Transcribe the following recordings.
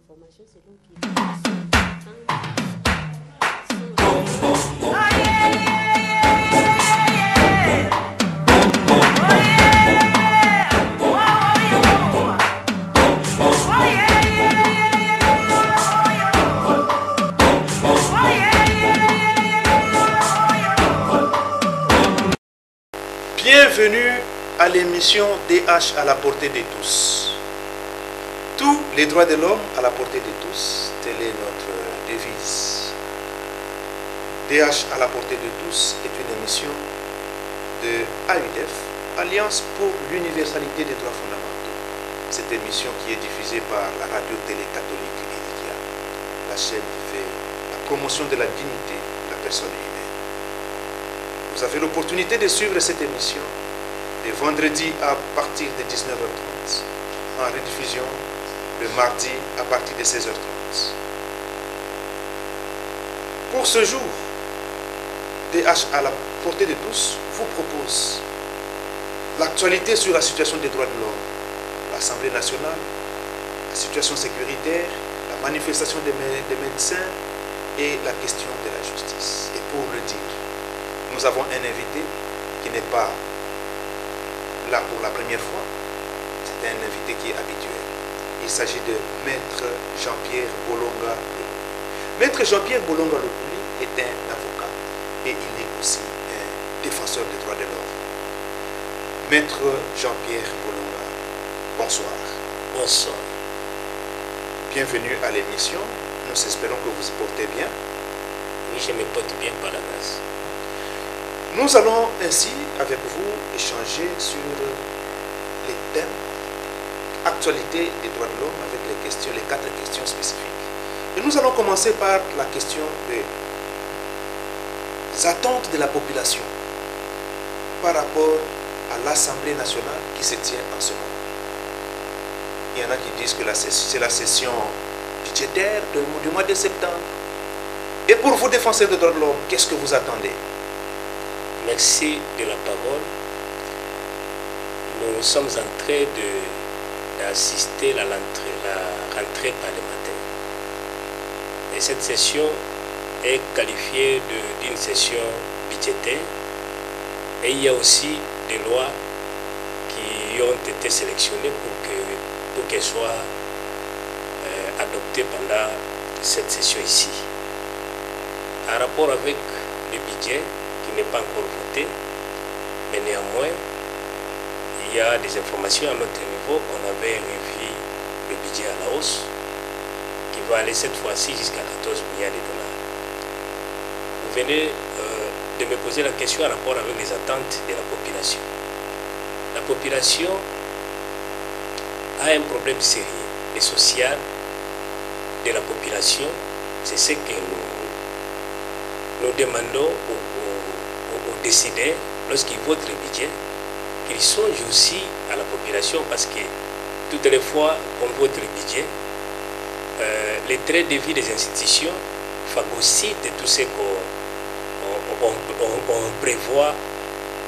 informations selon qui. Bienvenue à l'émission DH à la portée de tous. Tous les droits de l'homme à la portée de tous, telle est notre devise. DH à la portée de tous est une émission de AUDF, Alliance pour l'universalité des droits fondamentaux. Cette émission qui est diffusée par la radio-télé catholique Elikia, la chaîne qui fait la promotion de la dignité de la personne humaine. Vous avez l'opportunité de suivre cette émission le vendredi à partir de 19h30, en rediffusion le mardi à partir de 16h30. Pour ce jour, DH à la portée de tous vous propose l'actualité sur la situation des droits de l'homme, l'Assemblée nationale, la situation sécuritaire, la manifestation des médecins et la question de la justice. Et pour le dire, nous avons un invité qui n'est pas là pour la première fois. C'est un invité qui est habituel. Il s'agit de Maître Jean-Pierre Bolonga Lokouli. Maître Jean-Pierre Bolonga Lokouli est un avocat et il est aussi un défenseur des droits de l'homme. Maître Jean-Pierre Bolonga, bonsoir. Bonsoir. Bienvenue à l'émission. Nous espérons que vous vous portez bien. Oui, je me porte bien par la grâce. Nous allons ainsi, avec vous, échanger sur les thèmes, actualité des droits de l'homme, avec les 4 questions spécifiques. Et nous allons commencer par la question des attentes de la population par rapport à l'Assemblée nationale qui se tient en ce moment. Il y en a qui disent que c'est la session budgétaire du mois de septembre. Et pour vous, défenseurs des droits de l'homme, qu'est-ce que vous attendez? Merci de la parole. Nous sommes en train d'assister à la rentrée parlementaire. Et cette session est qualifiée d'une session budgétaire. Et il y a aussi des lois qui ont été sélectionnées pour qu'elles soient adoptées pendant cette session ici. En rapport avec le budget, n'est pas encore voté, mais néanmoins, il y a des informations à notre niveau. On avait revu le budget à la hausse, qui va aller cette fois-ci jusqu'à 14 milliards de dollars. Vous venez de me poser la question en rapport avec les attentes de la population. La population a un problème sérieux et social de la population. C'est ce que nous demandons aux décideurs, lorsqu'ils votent le budget, qu'ils songent aussi à la population, parce que toutes les fois qu'on vote le budget, les traits de vie des institutions phagocytent tout ce qu'on prévoit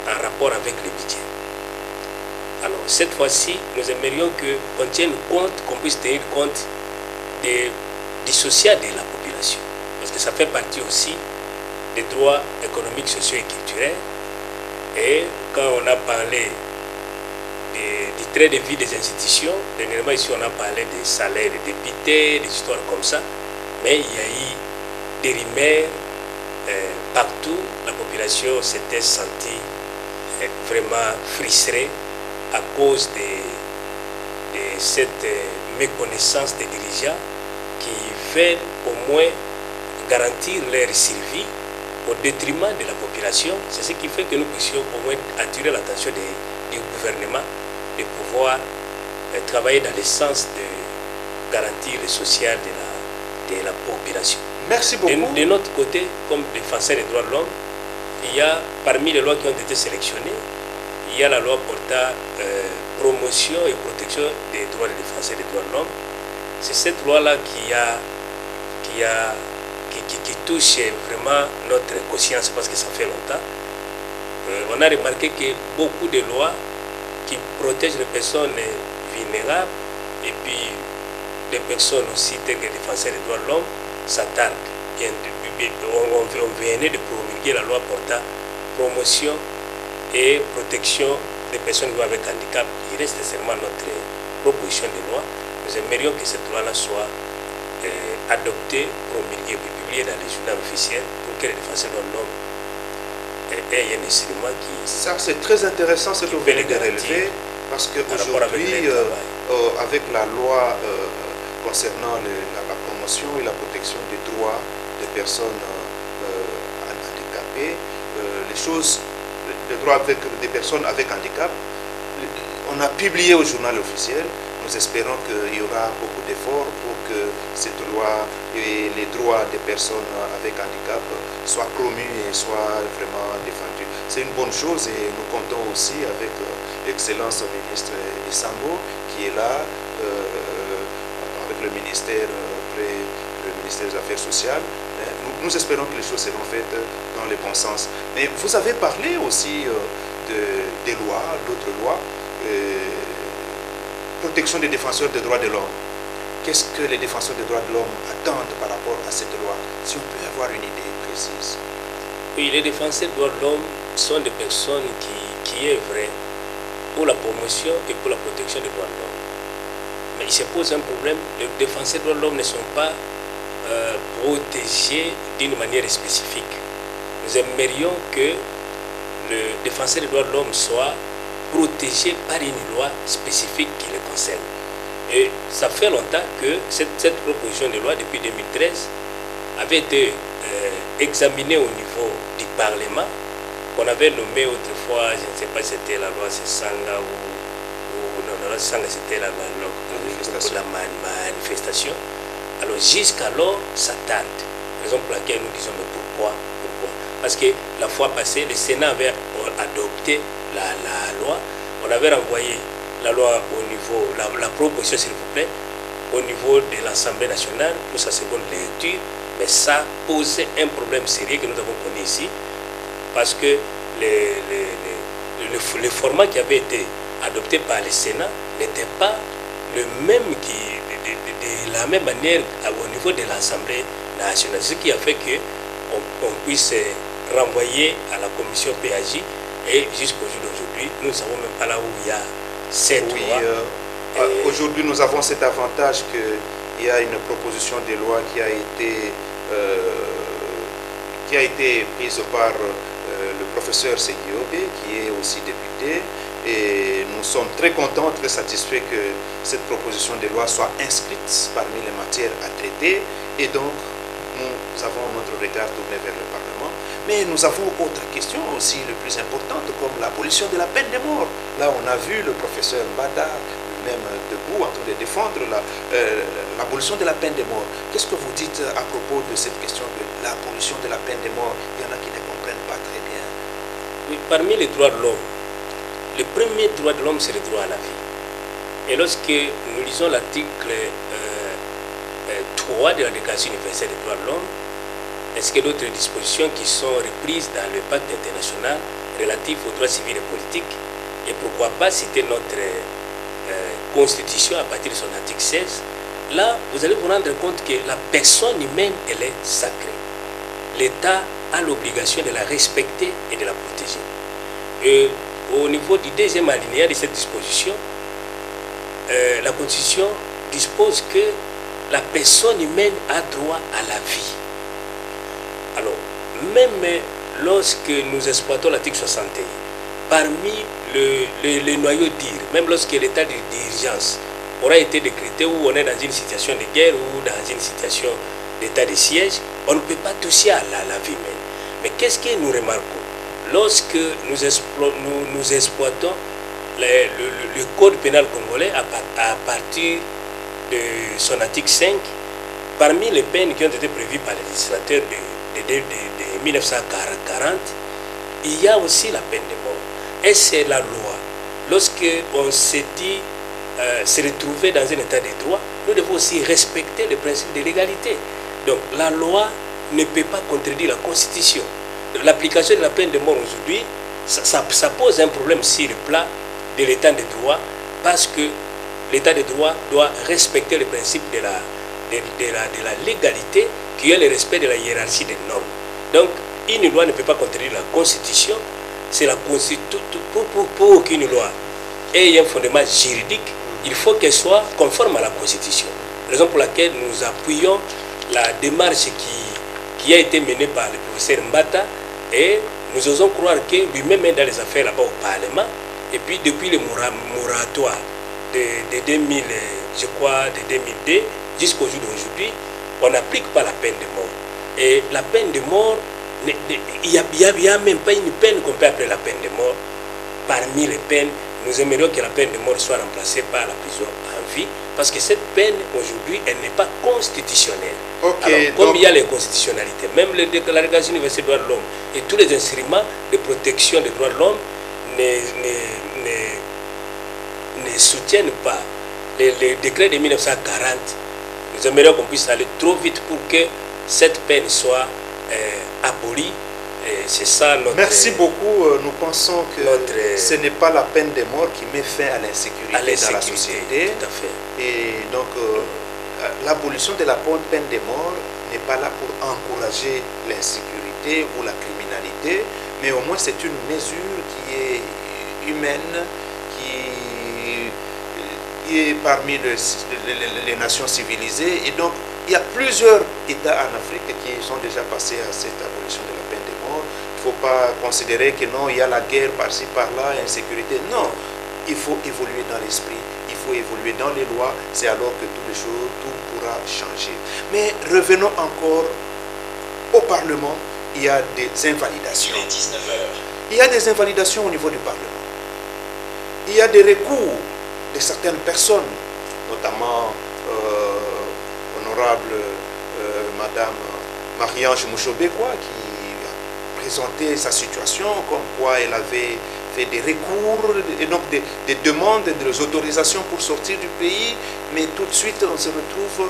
en rapport avec le budget. Alors, cette fois-ci, nous aimerions qu'on tienne compte, qu'on puisse tenir compte du social de la population, parce que ça fait partie aussi des droits économiques, sociaux et culturels. Et quand on a parlé du trait de vie des institutions, dernièrement ici on a parlé des salaires des députés, des histoires comme ça, mais il y a eu des rumeurs partout. La population s'était sentie vraiment frustrée à cause de cette méconnaissance des dirigeants qui veulent au moins garantir leur survie au détriment de la population. C'est ce qui fait que nous puissions au moins attirer l'attention du gouvernement de pouvoir travailler dans le sens de garantir le social de la population. Merci beaucoup. De notre côté, comme défenseur des droits de l'homme, il y a parmi les lois qui ont été sélectionnées, il y a la loi portant promotion et protection des droits des défenseurs des droits de l'homme. C'est cette loi-là qui touche vraiment notre conscience, parce que ça fait longtemps. On a remarqué que beaucoup de lois qui protègent les personnes vulnérables et puis des personnes aussi, telles que les défenseurs des droits de l'homme, s'attardent. On venait de promulguer la loi portant promotion et protection des personnes vivant avec handicap. Il reste seulement notre proposition de loi. Nous aimerions que cette loi-là soit adoptée, promulguée, puis publiée dans les journaux officiels pour que les défenseurs de l'homme aient un instrument qui... Ça, c'est très intéressant ce que vous venez de relever, parce qu'aujourd'hui, avec la loi concernant la promotion et la protection des droits des personnes handicapées, les droits des personnes avec handicap, on a publié au journal officiel. Nous espérons qu'il y aura beaucoup d'efforts pour que cette loi et les droits des personnes avec handicap soient promus et soient vraiment défendus. C'est une bonne chose et nous comptons aussi avec l'excellence ministre Isambo qui est là, avec le ministère des Affaires sociales. Nous espérons que les choses seront faites dans le bon sens. Mais vous avez parlé aussi des lois, d'autres lois, protection des défenseurs des droits de l'homme. Qu'est-ce que les défenseurs des droits de l'homme attendent par rapport à cette loi? Si on peut avoir une idée précise. Oui, les défenseurs des droits de l'homme sont des personnes qui œuvrent pour la promotion et pour la protection des droits de l'homme. Mais il se pose un problème, les défenseurs des droits de l'homme ne sont pas protégés d'une manière spécifique. Nous aimerions que le défenseur des droits de l'homme soit protégé par une loi spécifique qui le concerne. Et ça fait longtemps que cette proposition de loi, depuis 2013, avait été examinée au niveau du Parlement, qu'on avait nommé autrefois, je ne sais pas si c'était la loi Sanga ou non, la loi Sanga, c'était la manifestation. Alors jusqu'alors, ça tarde. Raison pour laquelle nous disons, mais pourquoi? Parce que la fois passée, le Sénat avait adopté la loi. On avait renvoyé la loi au niveau, la proposition s'il vous plaît, au niveau de l'Assemblée nationale pour sa seconde lecture, mais ça posait un problème sérieux que nous avons connu ici, parce que le format qui avait été adopté par le Sénat n'était pas le même de la même manière au niveau de l'Assemblée nationale, ce qui a fait qu'on puisse renvoyer à la commission PAJ et jusqu'au jour d'aujourd'hui, nous ne savons même pas là où il y a cette loi. Aujourd'hui, nous avons cet avantage qu'il y a une proposition de loi qui a été prise par le professeur Segiobe, qui est aussi député, et nous sommes très contents, très satisfaits que cette proposition de loi soit inscrite parmi les matières à traiter, et donc nous avons notre regard tourné vers le Parlement. Mais nous avons autre question aussi, le plus importante, comme l'abolition de la peine de mort. Là, on a vu le professeur Mbada, même debout, en train de défendre l'abolition de la peine de mort. Qu'est-ce que vous dites à propos de cette question de l'abolition de la peine de mort? Il y en a qui ne comprennent pas très bien. Oui, parmi les droits de l'homme, le premier droit de l'homme, c'est le droit à la vie. Et lorsque nous lisons l'article 3 de la Déclaration universelle des droits de l'homme, ainsi que d'autres dispositions qui sont reprises dans le pacte international relatif aux droits civils et politiques, et pourquoi pas citer notre constitution à partir de son article 16, là, vous allez vous rendre compte que la personne humaine, elle est sacrée. L'État a l'obligation de la respecter et de la protéger. Et au niveau du deuxième alinéa de cette disposition, la Constitution dispose que la personne humaine a droit à la vie. Alors, même lorsque nous exploitons l'article 61, parmi le noyau d'IR, même lorsque l'état d'urgence aura été décrété, où on est dans une situation de guerre ou dans une situation d'état de siège, on ne peut pas toucher à la vie humaine. Mais qu'est-ce que nous remarquons? Lorsque nous exploitons le code pénal congolais à partir de son article 5, parmi les peines qui ont été prévues par les législateurs de 1940, il y a aussi la peine de mort. Et c'est la loi. Lorsqu'on s'est dit se retrouver dans un état de droit, nous devons aussi respecter le principe de l'égalité. Donc la loi ne peut pas contredire la Constitution. L'application de la peine de mort aujourd'hui, ça pose un problème sur le plan de l'état de droit, parce que l'état de droit doit respecter le principe de la légalité, qui est le respect de la hiérarchie des normes. Donc, une loi ne peut pas contredire la Constitution. C'est la Constitution. Pour qu'une loi ait un fondement juridique, il faut qu'elle soit conforme à la Constitution. Raison pour laquelle nous appuyons la démarche qui a été menée par le professeur Mbata, et nous osons croire que lui-même est dans les affaires là-bas au Parlement. Et puis depuis le moratoire de 2000, je crois, de 2002 jusqu'au jour d'aujourd'hui, on n'applique pas la peine de mort. Et la peine de mort, il n'y a même pas une peine qu'on peut appeler la peine de mort. Parmi les peines, nous aimerions que la peine de mort soit remplacée par la prison à vie, parce que cette peine, aujourd'hui, elle n'est pas constitutionnelle. Okay, alors, comme il y a les constitutionnalités, même la Déclaration universelle des droits de l'homme et tous les instruments de protection des droits de l'homme ne soutiennent pas les décrets de 1940. Nous aimerions qu'on puisse aller trop vite pour que cette peine soit abolie. C'est ça notre... Merci beaucoup. Nous pensons que ce n'est pas la peine de mort qui met fin à l'insécurité dans la société. Tout à fait. Et donc, l'abolition de la peine de mort n'est pas là pour encourager l'insécurité ou la criminalité, mais au moins c'est une mesure qui est humaine, qui est parmi les nations civilisées. Et donc, il y a plusieurs États en Afrique qui sont déjà passés à cette abolition de la peine de mort. Il ne faut pas considérer que non, il y a la guerre par-ci, par-là, insécurité. Non, il faut évoluer dans l'esprit, il faut évoluer dans les lois. C'est alors que toutes les choses, tout pourra changer. Mais revenons encore au Parlement. Il y a des invalidations. Il est 19h. Il y a des invalidations au niveau du Parlement. Il y a des recours de certaines personnes, notamment honorable Madame Marie-Ange Mouchobekwa, qui a présenté sa situation comme quoi elle avait fait des recours et donc des demandes, des autorisations pour sortir du pays, mais tout de suite on se retrouve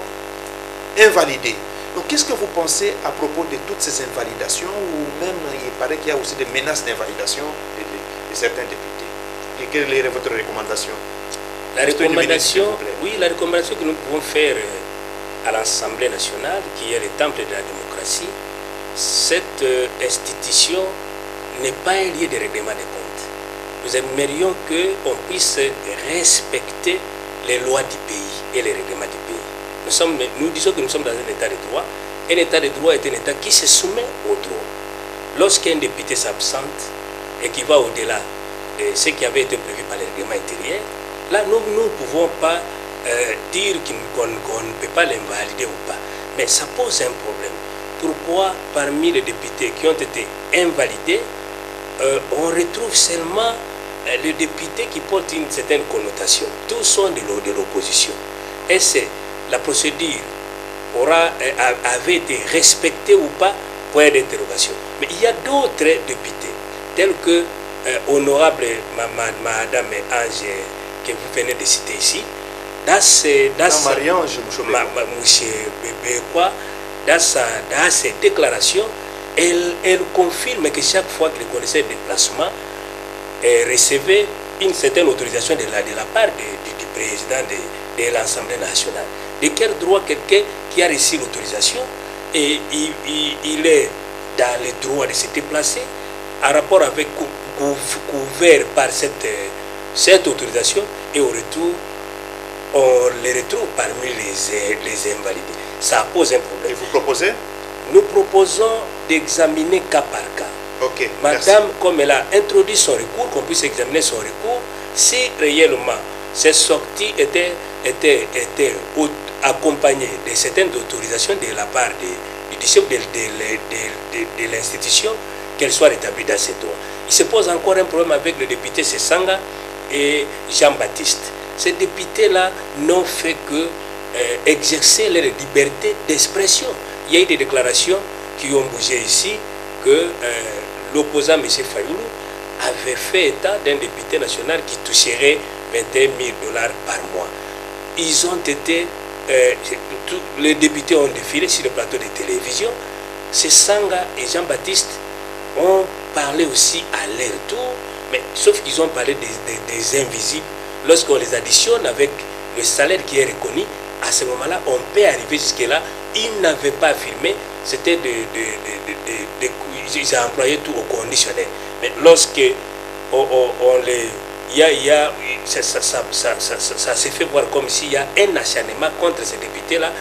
invalidé. Donc qu'est-ce que vous pensez à propos de toutes ces invalidations, ou même il paraît qu'il y a aussi des menaces d'invalidation de certains députés? Et quelle est votre recommandation? La recommandation, oui, la recommandation que nous pouvons faire à l'Assemblée nationale, qui est le temple de la démocratie, cette institution n'est pas un lieu de règlement des comptes. Nous aimerions qu'on puisse respecter les lois du pays et les règlements du pays. Nous disons que nous sommes dans un état de droit. Un état de droit est un état qui se soumet au droit. Lorsqu'un député s'absente et qui va au-delà de ce qui avait été prévu par le règlement intérieur, là, nous ne pouvons pas dire qu'on ne peut pas l'invalider ou pas. Mais ça pose un problème. Pourquoi parmi les députés qui ont été invalidés, on retrouve seulement les députés qui portent une certaine connotation? Tous sont de l'opposition. Et c'est la procédure avait été respectée ou pas? Point d'interrogation. Mais il y a d'autres députés, tels que honorable Madame Ange, que vous venez de citer ici, dans ses déclarations, elle confirme que chaque fois qu'il connaissait des déplacements, elle recevait une certaine autorisation de la part du président de l'Assemblée nationale. De quel droit quelqu'un qui a reçu l'autorisation et il est dans le droit de se déplacer en rapport avec couvert par cette autorisation, et au retour on les retrouve parmi les invalidés? Ça pose un problème. Et vous proposez? Nous proposons d'examiner cas par cas. Ok. Madame, merci. Comme elle a introduit son recours, qu'on puisse examiner son recours, si réellement ces sorties étaient accompagnées de certaines autorisations de la part du chef de l'institution, qu'elle soit rétablie dans ses droits. Il se pose encore un problème avec le député Sessanga et Jean-Baptiste. Ces députés-là n'ont fait que exercer leur liberté d'expression. Il y a eu des déclarations qui ont bougé ici que l'opposant M. Fayoulou avait fait état d'un député national qui toucherait 21 000 $ par mois. Ils ont été, les députés ont défilé sur le plateau de télévision. Sessanga et Jean-Baptiste ont parlé aussi à leur tour, mais sauf qu'ils ont parlé des invisibles. Lorsqu'on les additionne avec le salaire qui est reconnu, à ce moment-là, on peut arriver jusque-là. Ils n'avaient pas affirmé, c'était ils ont employé tout au conditionnel. Mais lorsque ça s'est fait voir comme s'il y a un acharnement contre ces députés-là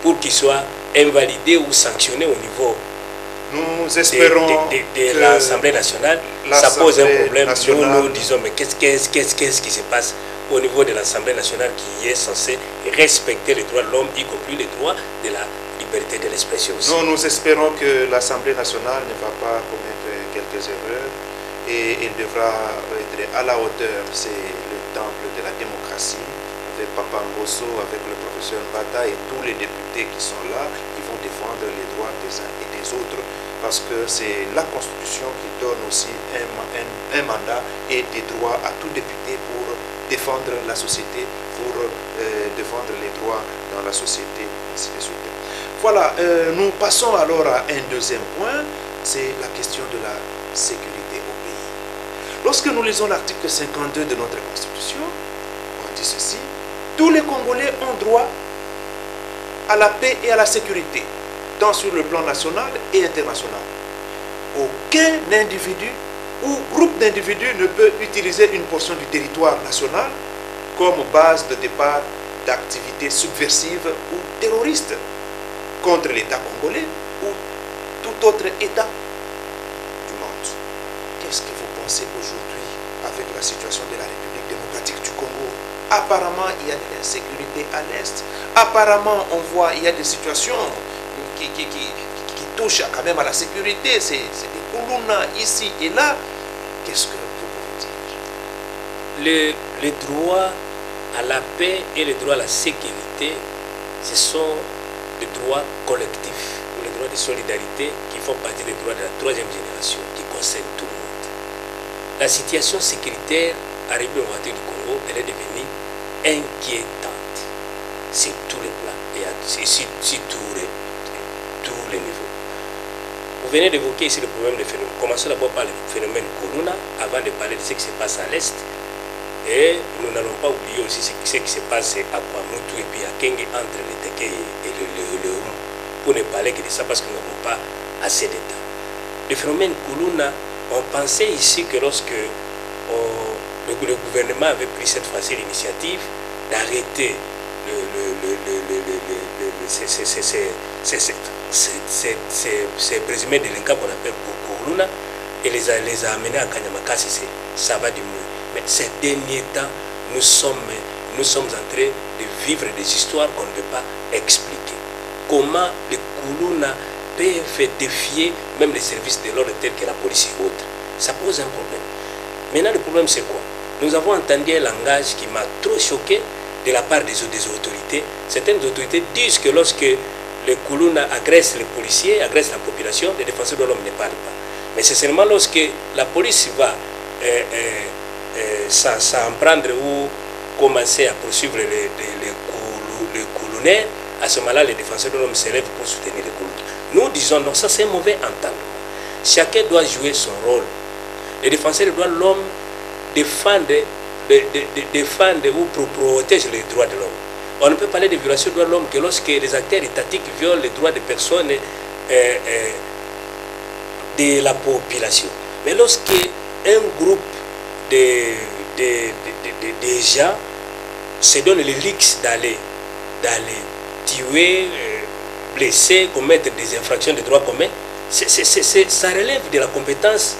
pour qu'ils soient invalidés ou sanctionnés au niveau nous espérons de l'Assemblée nationale. Ça pose un problème. Nous disons, mais qu'est-ce qui se passe au niveau de l'Assemblée nationale qui est censée respecter les droits de l'homme, y compris les droits de la liberté de l'expression aussi. Nous espérons que l'Assemblée nationale ne va pas commettre quelques erreurs et elle devra être à la hauteur. C'est le temple de la démocratie, avec Papa Ngosso, avec le professeur Mbata et tous les députés qui sont là, qui vont défendre les droits des uns et des autres, parce que c'est la Constitution qui donne aussi un mandat et des droits à tout député pour défendre la société, pour défendre les droits dans la société, ainsi de suite. Voilà, nous passons alors à un deuxième point, c'est la question de la sécurité au pays. Lorsque nous lisons l'article 52 de notre Constitution, on dit ceci: tous les Congolais ont droit à la paix et à la sécurité, tant sur le plan national et international. Aucun individu ou groupe d'individus ne peut utiliser une portion du territoire national comme base de départ d'activités subversives ou terroristes contre l'État congolais ou tout autre État du monde. Qu'est-ce que vous pensez aujourd'hui avec la situation de la République démocratique du Congo? Apparemment, il y a de l'insécurité à l'Est. Apparemment, on voit il y a des situations qui touchent quand même à la sécurité. C'est des Koulouna ici et là. Qu'est-ce que vous pouvez dire? Les droits à la paix et les droits à la sécurité, ce sont des droits collectifs, ou les droits de solidarité qui font partie des droits de la troisième génération, qui concernent tout le monde. La situation sécuritaire arrivée au du Congo, elle est devenue inquiétante sur tous les plans et sur tous les niveaux. Vous venez d'évoquer ici le problème des phénomènes. Commençons d'abord par le phénomène Corona, avant de parler de ce qui se passe à l'Est. Et nous n'allons pas oublier aussi ce qui se passe à Kwamutu et puis à Kenge, entre le Teke et le Rum, pour ne parler que de ça parce que nous n'avons pas assez de temps. Le phénomène Kuluna, on pensait ici que lorsque le gouvernement avait pris cette fois-ci l'initiative d'arrêter ces présumés délinquants qu'on appelle Kuluna et les a amenés à Kanyamakasi, ça va du mieux. Mais ces derniers temps, nous sommes en train de vivre des histoires qu'on ne peut pas expliquer. Comment les Kuluna peuvent défier même les services de l'ordre tels que la police et autres. Ça pose un problème. Maintenant, le problème, c'est quoi? Nous avons entendu un langage qui m'a trop choqué de la part des autorités. Certaines autorités disent que lorsque les Kuluna agressent les policiers, agressent la population, les défenseurs de l'homme ne parlent pas. Mais c'est seulement lorsque la police va s'en prendre ou commencer à poursuivre les Kulunaires, à ce moment-là, les défenseurs de l'homme se lèvent pour soutenir les Kulunaires. Nous disons non, ça c'est un mauvais entendement. Chacun doit jouer son rôle. Les défenseurs des droits de l'homme défendent ou protègent les droits de l'homme. On ne peut parler de violation des droits de l'homme que lorsque les acteurs étatiques violent les droits des personnes de la population. Mais lorsque un groupe de gens se donne le luxe d'aller tuer, blesser, commettre des infractions de droits communs, ça relève de la compétence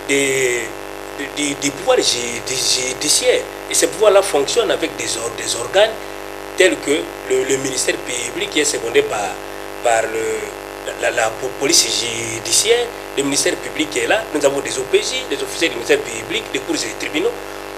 du pouvoir judiciaire. Et ce pouvoir-là fonctionne avec des organes tels que le ministère public qui est secondé par la police judiciaire. Le ministère public qui est là. Nous avons des OPJ, des officiers du ministère public, des cours et des tribunaux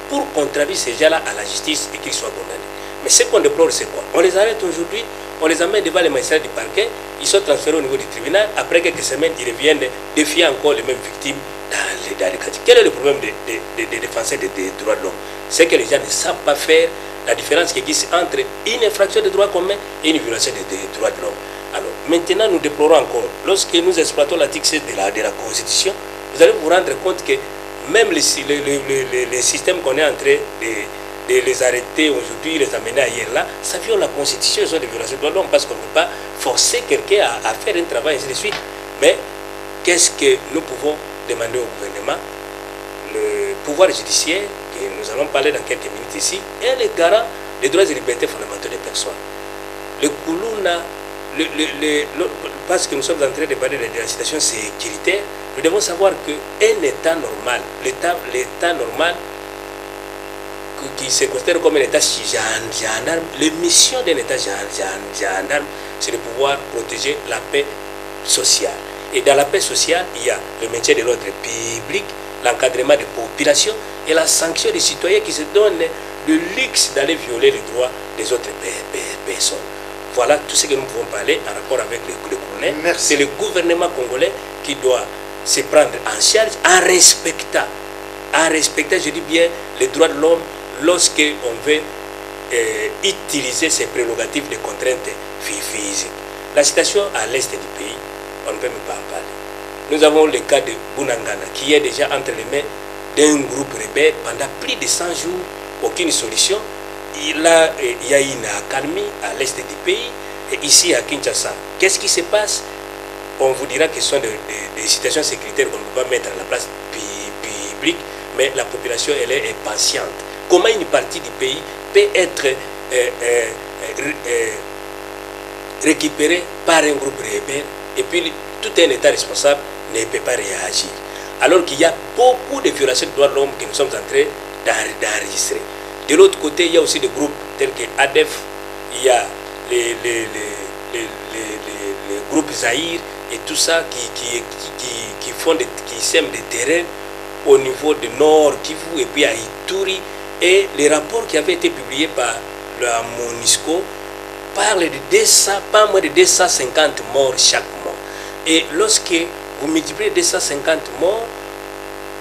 pour contraindre ces gens-là à la justice et qu'ils soient condamnés. Mais ce qu'on déplore, c'est quoi? On les arrête aujourd'hui, on les amène devant les magistrats du parquet, ils sont transférés au niveau du tribunal. Après quelques semaines, ils reviennent défier encore les mêmes victimes dans les quartiers. Quel est le problème des défenseurs des droits de l'homme? C'est que les gens ne savent pas faire la différence qui existe entre une infraction de droits communs et une violation des droits de l'homme. Alors, maintenant, nous déplorons encore, lorsque nous exploitons l'article 7 de la Constitution, vous allez vous rendre compte que même les systèmes qu'on est en train de les arrêter aujourd'hui, les amener ailleurs là, ça viole la Constitution, ils sont des violations des droits de l'homme, parce qu'on ne peut pas forcer quelqu'un à faire un travail, ainsi de suite. Mais qu'est-ce que nous pouvons demander au gouvernement? Le pouvoir judiciaire, que nous allons parler dans quelques minutes ici, est le garant des droits et libertés fondamentaux des personnes. Le Koulouna, parce que nous sommes en train de parler de la situation sécuritaire, nous devons savoir qu'un État normal, l'État normal, qui se considère comme un État gendarme, les missions d'un État gendarme, c'est de pouvoir protéger la paix sociale. Et dans la paix sociale, il y a le maintien de l'ordre public, l'encadrement des populations et la sanction des citoyens qui se donnent le luxe d'aller violer les droits des autres personnes. Voilà tout ce que nous pouvons parler en rapport avec le colonel. C'est le gouvernement congolais qui doit se prendre en charge en respectant, je dis bien, les droits de l'homme lorsqu'on veut utiliser ses prérogatives de contraintes physiques. La situation à l'est du pays, on ne peut même pas en parler. Nous avons le cas de Bunangana qui est déjà entre les mains d'un groupe rebelle pendant plus de 100 jours, aucune solution. Il y a une accalmie à l'est du pays et ici à Kinshasa. Qu'est-ce qui se passe? On vous dira que ce sont des situations sécuritaires qu'on ne peut pas mettre à la place publique, mais la population elle est patiente. Comment une partie du pays peut être récupérée par un groupe rebelle et puis tout un État responsable ne peut pas réagir, alors qu'il y a beaucoup de violations des droits de l'homme que nous sommes en train d'enregistrer. De l'autre côté, il y a aussi des groupes tels que ADEF, il y a les groupes Zahir et tout ça qui sèment des terrains au niveau du Nord Kivu et puis à Ituri. Et les rapports qui avaient été publiés par la MONUSCO parlent de pas moins de 250 morts chaque mois. Et lorsque vous multipliez 250 morts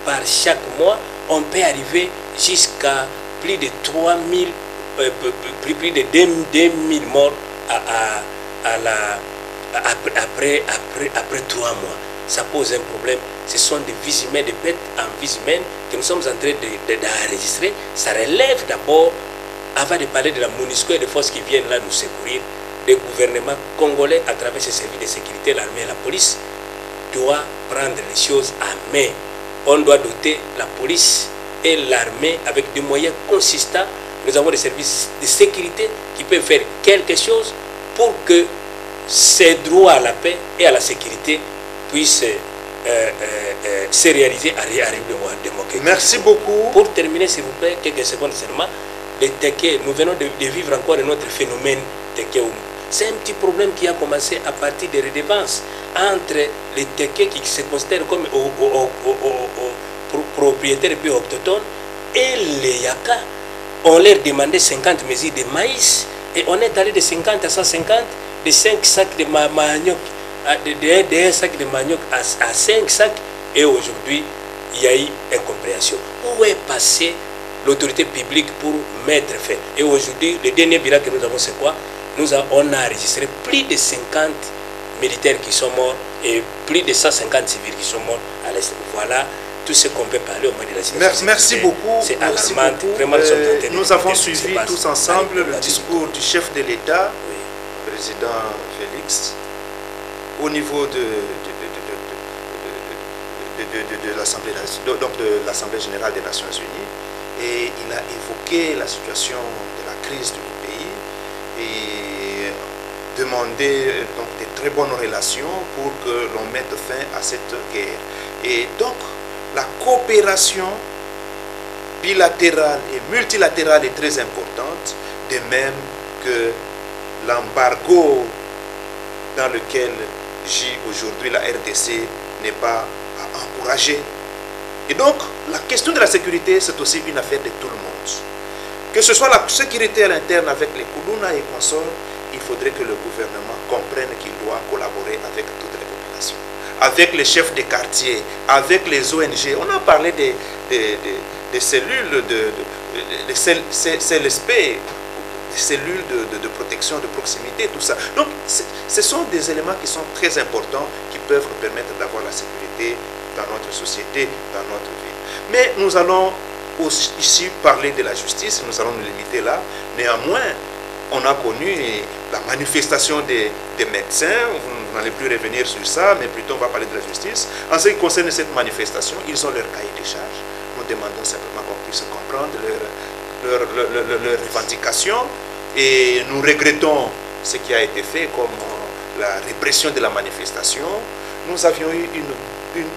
par chaque mois, on peut arriver jusqu'à plus de 3000, plus de 2000 morts après 3 mois. Ça pose un problème. Ce sont des vies humaines, des pertes en vies humaines que nous sommes en train d'enregistrer. Ça relève d'abord, avant de parler de la MONUSCO et des forces qui viennent là nous secourir, le gouvernement congolais, à travers ses services de sécurité, l'armée et la police, doit prendre les choses en main. On doit doter la police et l'armée avec des moyens consistants. Nous avons des services de sécurité qui peuvent faire quelque chose pour que ces droits à la paix et à la sécurité puissent se réaliser à démocratie. Merci beaucoup. Pour terminer, s'il vous plaît, quelques secondes seulement, les Teke, nous venons de vivre encore un autre phénomène Teke. C'est un petit problème qui a commencé à partir des redevances entre les Teke qui se considèrent comme propriétaires et puis autochtones et les Yaka. On leur demandait 50 mesures de maïs et on est allé de 50 à 150, de 5 sacs de manioc, de 1 sac de manioc à 5 sacs, et aujourd'hui il y a eu incompréhension. Où est passée l'autorité publique pour mettre fin? Et aujourd'hui, le dernier bilan que nous avons, c'est quoi? On a enregistré plus de 50 militaires qui sont morts et plus de 150 civils qui sont morts à l'Est. Voilà tout ce qu'on peut parler au moins de la situation. Merci beaucoup. C'est alarmant. Vraiment, nous avons suivi tous ensemble le discours du chef de l'État, président Félix, au niveau de l'Assemblée générale des Nations Unies, et il a évoqué la situation de la crise du pays et demandé donc de très bonnes relations pour que l'on mette fin à cette guerre. Et donc la coopération bilatérale et multilatérale est très importante, de même que l'embargo dans lequel gît aujourd'hui la RDC n'est pas à encourager. Et donc, la question de la sécurité, c'est aussi une affaire de tout le monde. Que ce soit la sécurité à l'interne avec les Koulouna et consorts, il faudrait que le gouvernement comprenne qu'il doit collaborer avec toutes les populations, avec les chefs de quartier, avec les ONG. On a parlé des cellules de CLSP, des cellules de protection, de proximité, tout ça. Donc, ce sont des éléments qui sont très importants, qui peuvent nous permettre d'avoir la sécurité dans notre société, dans notre vie. Mais nous allons ici parler de la justice, nous allons nous limiter là. Néanmoins, on a connu la manifestation des médecins, vous n'allez plus revenir sur ça, mais plutôt on va parler de la justice. En ce qui concerne cette manifestation, ils ont leur cahier de charges. Nous demandons simplement qu'on puisse comprendre leurs revendications et nous regrettons ce qui a été fait comme la répression de la manifestation. Nous avions eu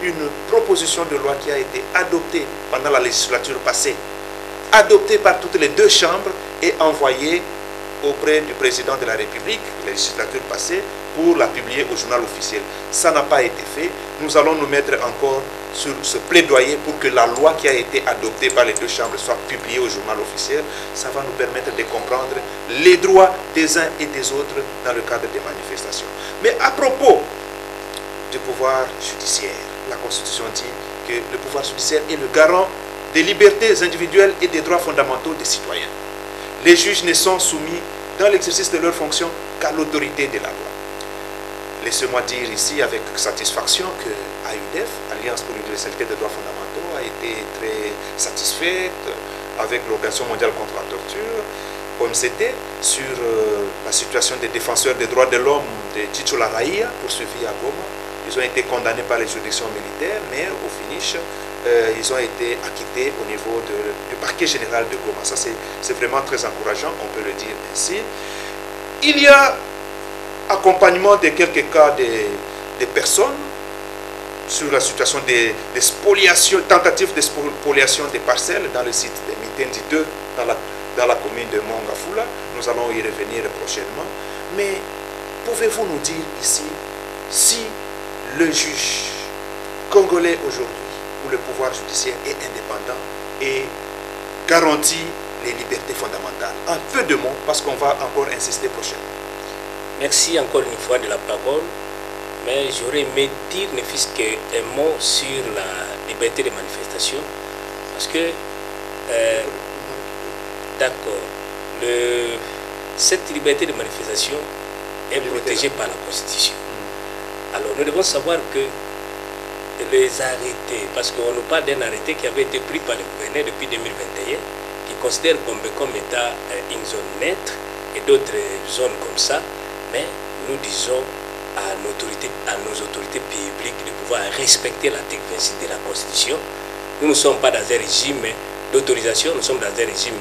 une proposition de loi qui a été adoptée pendant la législature passée, adoptée par toutes les deux chambres et envoyée auprès du président de la République, la législature passée, pour la publier au journal officiel. Ça n'a pas été fait. Nous allons nous mettre encore sur ce plaidoyer pour que la loi qui a été adoptée par les deux chambres soit publiée au journal officiel. Ça va nous permettre de comprendre les droits des uns et des autres dans le cadre des manifestations. Mais à propos du pouvoir judiciaire, la Constitution dit que le pouvoir judiciaire est le garant des libertés individuelles et des droits fondamentaux des citoyens. Les juges ne sont soumis dans l'exercice de leurs fonctions qu'à l'autorité de la loi. Laissez-moi dire ici avec satisfaction que AUDEF, Alliance pour l'universalité des droits fondamentaux, a été très satisfaite avec l'Organisation mondiale contre la torture, OMCT, sur la situation des défenseurs des droits de l'homme de Tchétcho Larahia, poursuivis à Goma. Ils ont été condamnés par les juridictions militaires, mais au finish, ils ont été acquittés au niveau du parquet général de Goma. Ça, c'est vraiment très encourageant, on peut le dire ainsi. Il y a accompagnement de quelques cas des personnes sur la situation des spoliations, tentatives de spoliation des parcelles dans le site de Mitendi 2, dans la commune de Mongafula. Nous allons y revenir prochainement. Mais pouvez-vous nous dire ici si le juge congolais aujourd'hui, où le pouvoir judiciaire est indépendant et garantit les libertés fondamentales? En peu de mots, parce qu'on va encore insister prochainement. Merci encore une fois de la parole, mais j'aurais aimé dire ne fût-ce qu'un mot sur la liberté de manifestation, parce que, d'accord, cette liberté de manifestation est protégée par la Constitution. Alors nous devons savoir que les arrêtés, parce qu'on nous parle d'un arrêté qui avait été pris par le gouverneur depuis 2021, qui considère Gombe comme état une zone neutre et d'autres zones comme ça, mais nous disons à nos autorités publiques de pouvoir respecter l'article 26 de la Constitution. Nous ne sommes pas dans un régime d'autorisation, nous sommes dans un régime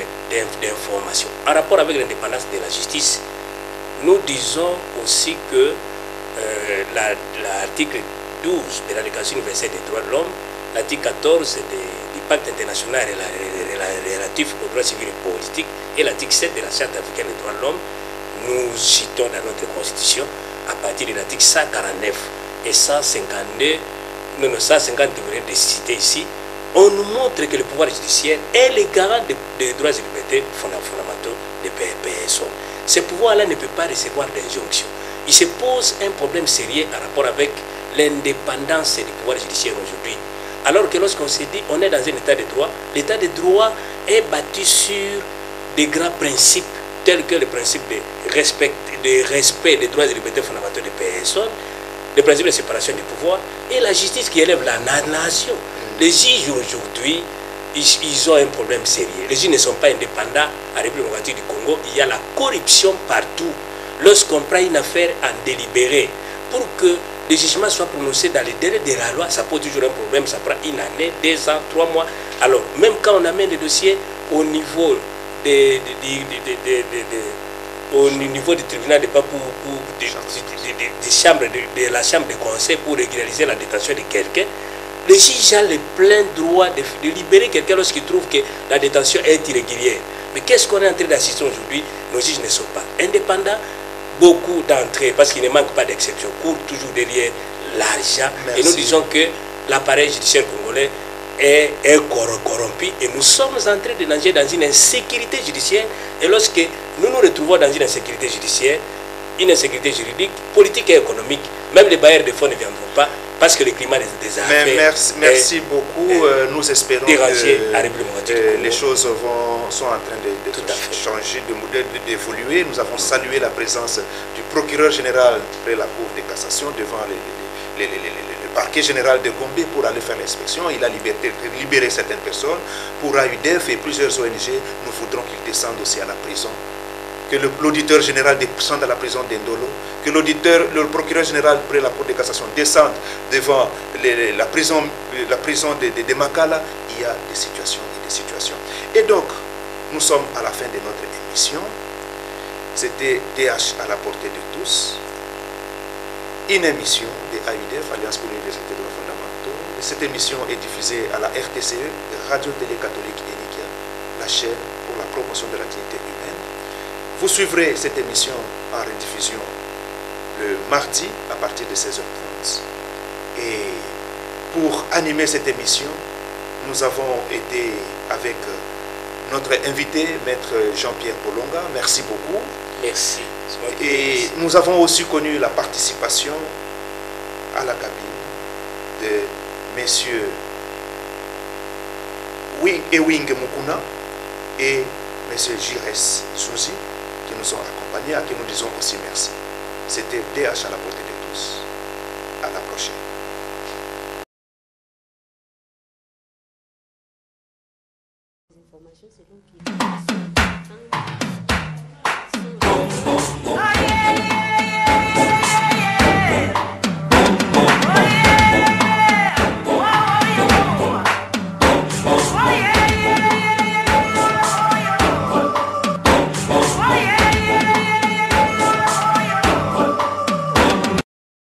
d'information. En rapport avec l'indépendance de la justice, nous disons aussi que l'article 12 de la Déclaration universelle des droits de l'homme, l'article 14 du pacte international relatif aux droits civils et politiques et l'article 7 de la Charte africaine des droits de l'homme, nous citons dans notre constitution à partir de l'article 149 et 152, nous 150 devraient de citer ici, on nous montre que le pouvoir judiciaire est le garant des droits et libertés fondamentaux des personnes. Ce pouvoir-là ne peut pas recevoir d'injonction. Il se pose un problème sérieux en rapport avec l'indépendance du pouvoir judiciaire aujourd'hui. Alors que lorsqu'on se dit on est dans un état de droit, l'état de droit est bâti sur des grands principes tels que le principe de respect des droits et libertés fondamentaux des personnes, le principe de séparation des pouvoirs et la justice qui élève la nation. Les juges aujourd'hui, ils ont un problème sérieux. Les juges ne sont pas indépendants. À la République démocratique du Congo, il y a la corruption partout. Lorsqu'on prend une affaire en délibéré, pour que les jugements soient prononcés dans les délais de la loi, ça pose toujours un problème. Ça prend une année, 2 ans, 3 mois. Alors, même quand on amène des dossiers au niveau du tribunal de la chambre de conseil pour régulariser la détention de quelqu'un, le juge a le plein droit de libérer quelqu'un lorsqu'il trouve que la détention est irrégulière. Mais qu'est-ce qu'on est en train d'assister aujourd'hui? Nos juges ne sont pas indépendants. Beaucoup d'entrées, parce qu'il ne manque pas d'exception, courent toujours derrière l'argent. Et nous disons que l'appareil judiciaire congolais est corrompu et nous sommes en train de nager dans une insécurité judiciaire. Et lorsque nous nous retrouvons dans une insécurité judiciaire, une insécurité juridique, politique et économique, même les bailleurs de fonds ne viendront pas parce que le climat des affaires. Merci beaucoup. Nous espérons que les choses sont en train de changer, d'évoluer. Nous avons salué la présence du procureur général près la Cour de cassation devant le parquet général de Gombe pour aller faire l'inspection. Il a libéré certaines personnes. Pour AUDF et plusieurs ONG, nous voudrons qu'ils descendent aussi à la prison. Que l'auditeur général descende à la prison d'Indolo, que le procureur général près la Cour de cassation descende devant la prison de Makala. Il y a des situations et des situations. Et donc, nous sommes à la fin de notre émission. C'était DH à la portée de tous. Une émission de AUDF, Alliance pour l'Université des droits fondamentaux. Cette émission est diffusée à la RTCE, Radio-Télé Catholique Enikia, la chaîne pour la promotion de la dignité humaine. Vous suivrez cette émission en rediffusion le mardi à partir de 16h30. Et pour animer cette émission, nous avons été avec notre invité, Maître Jean-Pierre Bolonga. Merci beaucoup. Merci. Et nous avons aussi connu la participation à la cabine de messieurs Ewing Mukuna et messieurs Jires Zouzi qui nous ont accompagnés, à qui nous disons aussi merci. C'était DH à la portée de tous. À la prochaine.